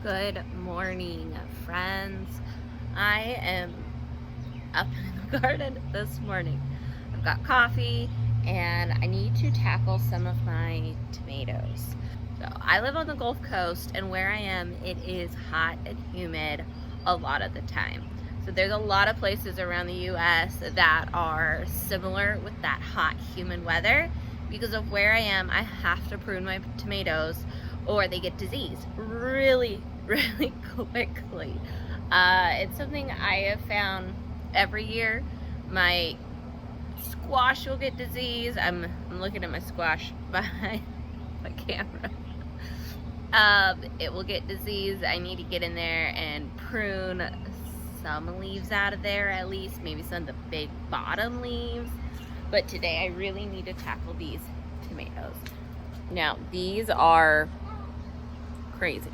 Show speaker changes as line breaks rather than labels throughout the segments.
Good morning, friends. I am up in the garden this morning. I've got coffee and I need to tackle some of my tomatoes. So I live on the Gulf Coast, and where I am, it is hot and humid a lot of the time. So there's a lot of places around the US that are similar with that hot, humid weather. Because of where I am, I have to prune my tomatoes or they get disease really quickly. It's something I have found every year. My squash will get disease. I'm looking at my squash behind my camera. It will get disease. I need to get in there and prune some leaves out of there, at least maybe some of the big bottom leaves. But today I really need to tackle these tomatoes. Now these are crazy.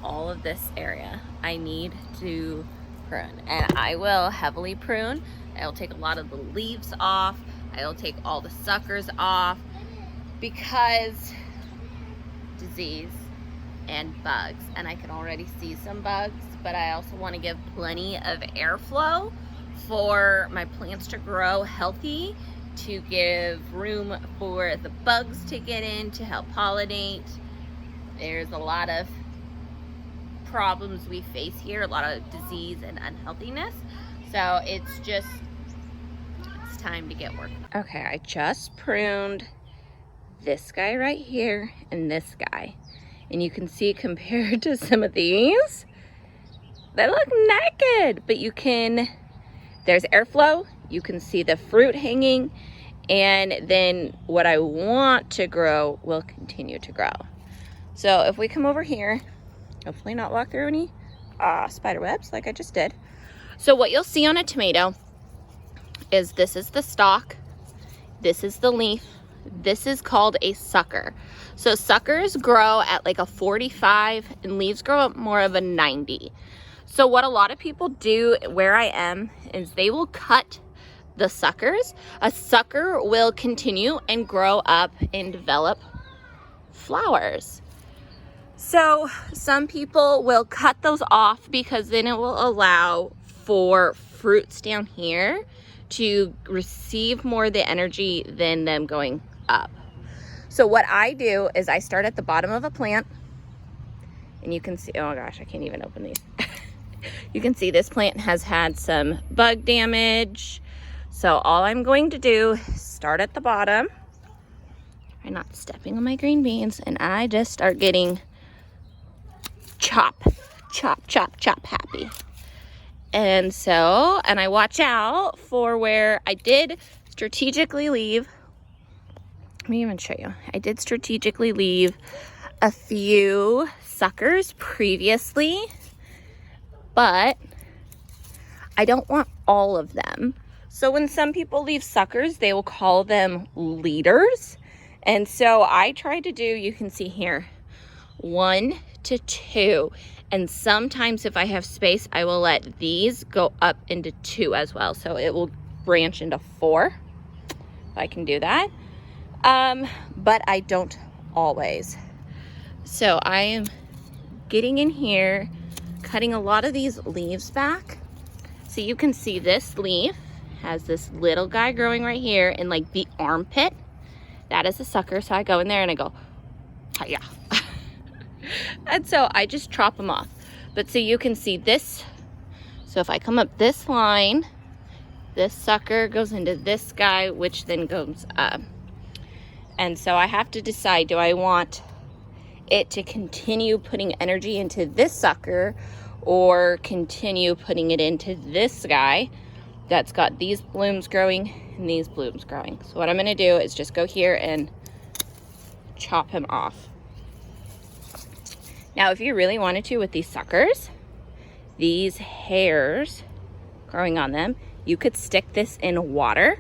All of this area I need to prune, and I will heavily prune. I'll take a lot of the leaves off. I'll take all the suckers off because disease and bugs, and I can already see some bugs, but I also want to give plenty of airflow for my plants to grow healthy, to give room for the bugs to get in to help pollinate. There's a lot of problems we face here, a lot of disease and unhealthiness. So it's time to get work. Okay, I just pruned this guy right here and this guy. And you can see compared to some of these, they look naked, but there's airflow, you can see the fruit hanging, and then what I want to grow will continue to grow. So if we come over here, hopefully not walk through any spider webs like I just did. So what you'll see on a tomato is this is the stalk, this is the leaf, this is called a sucker. So suckers grow at like a 45 and leaves grow up more of a 90. So what a lot of people do where I am is they will cut the suckers. A sucker will continue and grow up and develop flowers. So some people will cut those off because then it will allow for fruits down here to receive more of the energy than them going up. So what I do is I start at the bottom of a plant, and you can see, oh gosh, I can't even open these. You can see this plant has had some bug damage. So all I'm going to do is start at the bottom. I'm not stepping on my green beans, and I just start getting chop happy. And I watch out for where I did strategically leave. Let me even show you. I did strategically leave a few suckers previously, but I don't want all of them. So when some people leave suckers, they will call them leaders. And so I try to do, you can see here, 1 to 2. And sometimes if I have space, I will let these go up into 2 as well. So it will branch into 4, if I can do that. But I don't always. So I am getting in here, cutting a lot of these leaves back. So you can see this leaf has this little guy growing right here in like the armpit. That is a sucker. So I go in there and I go, yeah. And so I just chop them off. But so you can see this. So if I come up this line, this sucker goes into this guy, which then goes up. And so I have to decide, do I want it to continue putting energy into this sucker or continue putting it into this guy that's got these blooms growing and these blooms growing? So what I'm going to do is just go here and chop him off. Now, if you really wanted to with these suckers, these hairs growing on them, you could stick this in water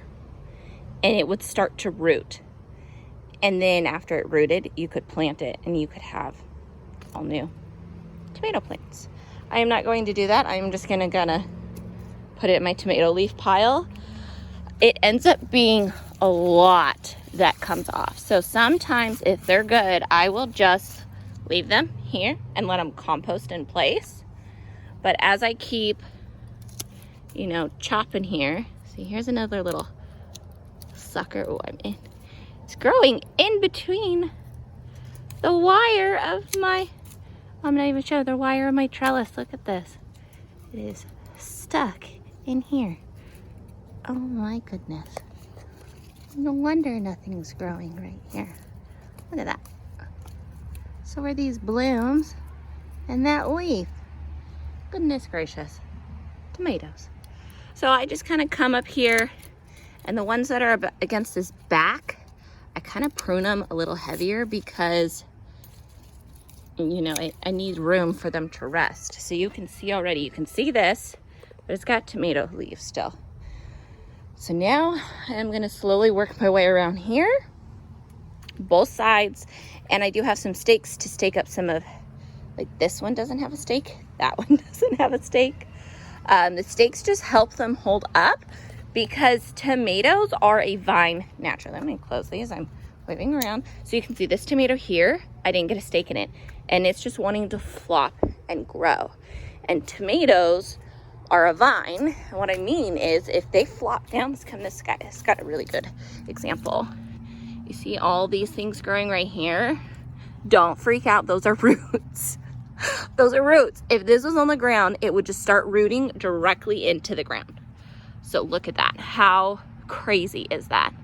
and it would start to root. And then after it rooted, you could plant it and you could have all new tomato plants. I am not going to do that. I'm just gonna put it in my tomato leaf pile. It ends up being a lot that comes off. So sometimes if they're good, I will just leave them here and let them compost in place. But as I keep, you know, chopping here, see, here's another little sucker. Oh, it's growing in between the wire of my, I'm not even sure, the wire of my trellis. Look at this. It is stuck in here. Oh my goodness. No wonder nothing's growing right here. Look at that. So are these blooms and that leaf. Goodness gracious. Tomatoes. So I just kind of come up here, and the ones that are against this back, I kind of prune them a little heavier because, you know, I need room for them to rest. So you can see already, you can see this, but it's got tomato leaves still. So now I'm gonna slowly work my way around here, both sides, and I do have some stakes to stake up some of, like this one doesn't have a stake, that one doesn't have a stake. The stakes just help them hold up because tomatoes are a vine naturally. I'm gonna close these, I'm waving around. So you can see this tomato here, I didn't get a stake in it, and it's just wanting to flop and grow. And tomatoes are a vine. And what I mean is if they flop down, let's come this guy, it's got a really good example. You see all these things growing right here? Don't freak out, those are roots. Those are roots. If this was on the ground, it would just start rooting directly into the ground. So look at that. How crazy is that?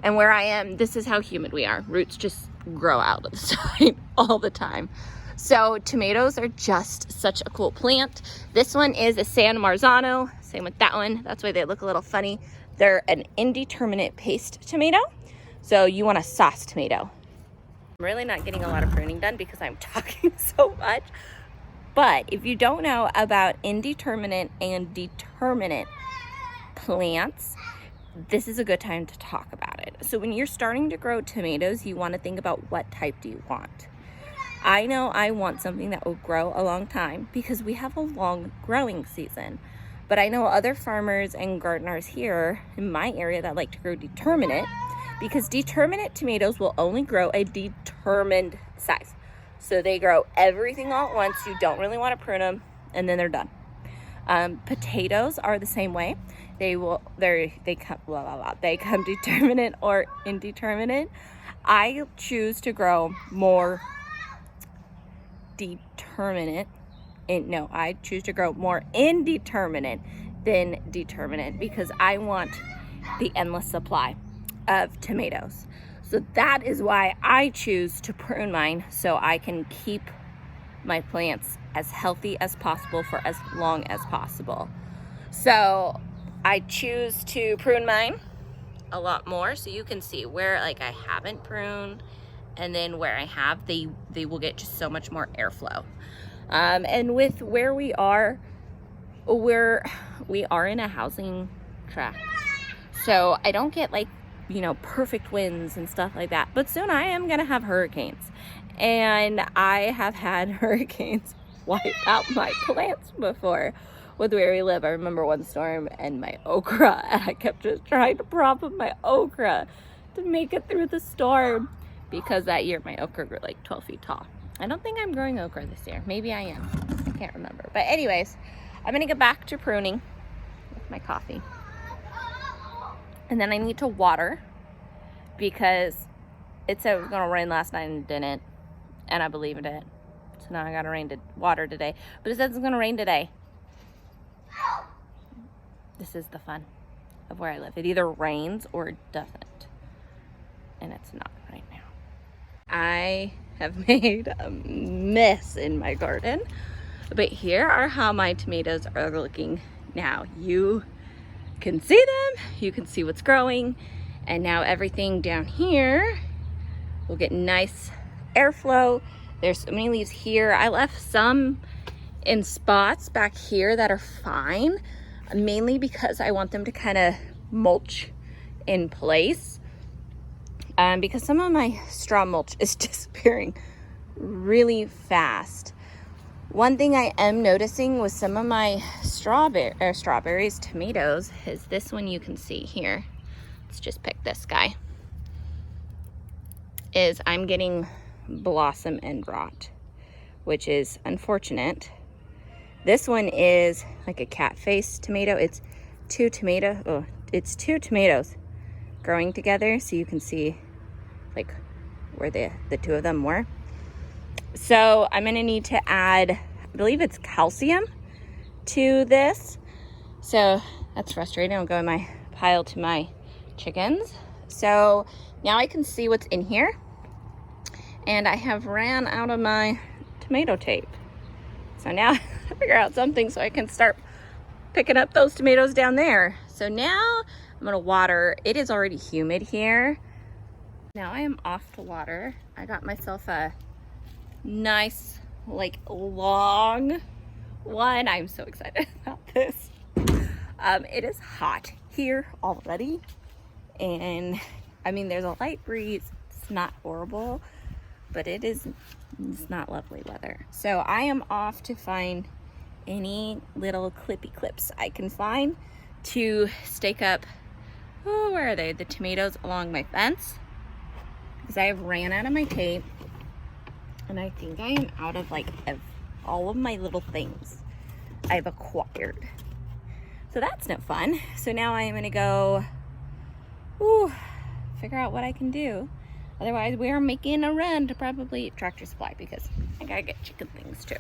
And where I am, this is how humid we are. Roots just grow out of the side all the time. So tomatoes are just such a cool plant. This one is a San Marzano. Same with that one. That's why they look a little funny. They're an indeterminate paste tomato. So you want a sauce tomato. I'm really not getting a lot of pruning done because I'm talking so much. But if you don't know about indeterminate and determinate plants, this is a good time to talk about it. So when you're starting to grow tomatoes, you want to think about what type do you want. I know I want something that will grow a long time because we have a long growing season. But I know other farmers and gardeners here in my area that like to grow determinate, because determinate tomatoes will only grow a determined size. So they grow everything all at once. You don't really want to prune them, and then they're done. Potatoes are the same way. They come determinate or indeterminate. I choose to grow more determinate. I choose to grow more indeterminate than determinate because I want the endless supply of tomatoes. So that is why I choose to prune mine, so I can keep my plants as healthy as possible for as long as possible. So I choose to prune mine a lot more, so you can see where like I haven't pruned, and then where I have, they will get just so much more airflow. And with where we are in a housing tract, so I don't get like, you know, perfect winds and stuff like that. But soon I am gonna have hurricanes, and I have had hurricanes wipe out my plants before with where we live. I remember one storm and my okra, and I kept just trying to prop up my okra to make it through the storm, because that year my okra grew like 12 feet tall. I don't think I'm growing okra this year. Maybe I am. I can't remember. But anyways, I'm gonna get back to pruning with my coffee. And then I need to water because it said it was gonna rain last night and it didn't, and I believed it. So now I gotta water today. But it says it's gonna rain today. This is the fun of where I live. It either rains or it doesn't. And it's not right now. I have made a mess in my garden. But here are how my tomatoes are looking now. You can see them, you can see what's growing, and now everything down here will get nice airflow. There's so many leaves here. I left some in spots back here that are fine, mainly because I want them to kind of mulch in place, because some of my straw mulch is disappearing really fast. One thing I am noticing with some of my strawberries, tomatoes, is this one you can see here. Let's just pick this guy. Is I'm getting blossom end rot. which is unfortunate. This one is like a cat face tomato. It's two tomatoes growing together, so you can see like where the two of them were. So I'm gonna need to add, I believe it's calcium to this. So that's frustrating. I'll go in my pile to my chickens. So now I can see what's in here. And I have ran out of my tomato tape. So now I have to figure out something so I can start picking up those tomatoes down there. So now I'm gonna water. It is already humid here. Now I am off to water. I got myself a nice, like, long one. I'm so excited about this. It is hot here already. And I mean, there's a light breeze. It's not horrible, but it's not lovely weather. So I am off to find any little clippy clips I can find to stake up, oh, where are they? The tomatoes along my fence. Because I have ran out of my tape, and I think I am out of like all of my little things I've acquired. So that's no fun. So now I am gonna go figure out what I can do. Otherwise, we are making a run to probably Tractor Supply because I gotta get chicken things too.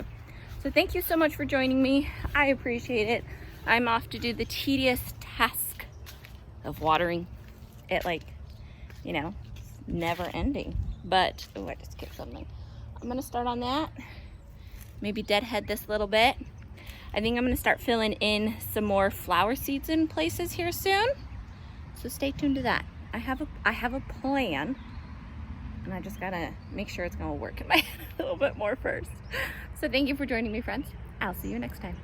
So thank you so much for joining me. I appreciate it. I'm off to do the tedious task of watering it, like, you know, never ending. But oh, I just kicked something. I'm gonna start on that. Maybe deadhead this a little bit. I think I'm gonna start filling in some more flower seeds in places here soon. So stay tuned to that. I have a plan, and I just gotta make sure it's gonna work in my head a little bit more first. So thank you for joining me, friends. I'll see you next time.